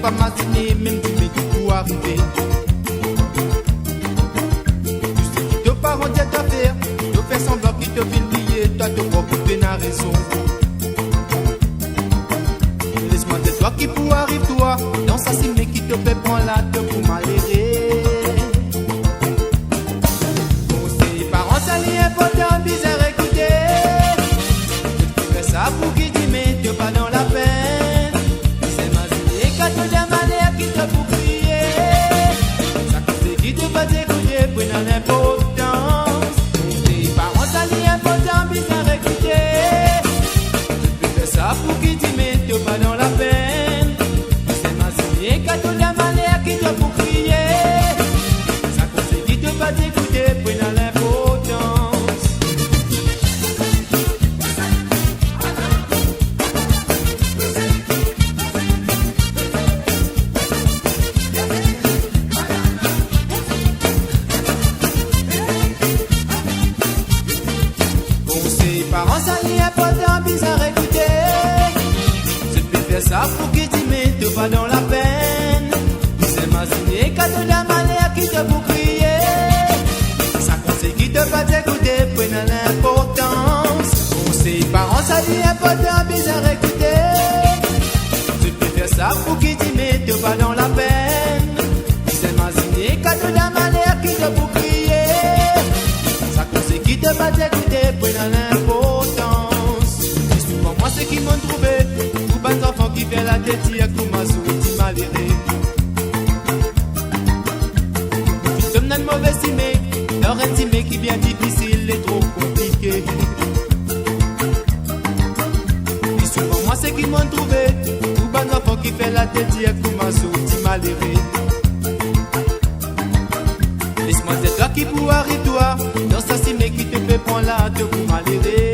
pas m'assigner, même tu mets tout pour arriver. Tu sais qui te parents dit à faire, te faire semblant qui te fait oublier, toi te crois pour peine à raison. Laisse-moi de toi qui pour arrive toi, dans sa cime qui te fait prendre la tête pour m'alérer. Conseil parents, ça n'est important, bizarre écouter. Tu fais ça pour qui dit, mais tu pas dans la peine. C'est ma zéné, quand tu de manière qui te pour crier. Ça conseille qui te va t'écouter, prenant l'importance. Conseil parents, ça n'est important, bizarre écouter. Tu fais ça pour qui dit, mais tu pas dans la peine. C'est ma zéné, quand tu de manière qui te pour crier. Ça conseille qui te va t'écouter, prenant l'importance. Conseil parents, ça n'est important, bizarre écouter. Je peux faire ça pour qui dit, mais te pas dans la peine. C'est ma zéné, quand tu la manière qui te pour crier. Ça conseille qui te va t'écouter, prenant l'importance. Conseil parents, ça n'est important, bizarre écouter. Je peux faire ça pour qui dit, mais te pas dans la peine. C'est ma zéné, quand tu la manière qui te pour crier. Ça conseille qui te va t'écouter, prenant l'importance. Et souvent moi c'est qui m'ont trouvé, tout bas enfants qui fait la tête, y'a comme ma souris maléré. Tu sommes dans une mauvaise timée, leur intimé qui bien difficile et trop compliqué. Et souvent moi c'est qui m'ont trouvé, tout bas enfants qui fait la tête, y'a comme ma souris maléré. Laisse-moi c'est toi qui pour arriver toi, dans sa cime qui te fait prendre la tête pour m'alérer.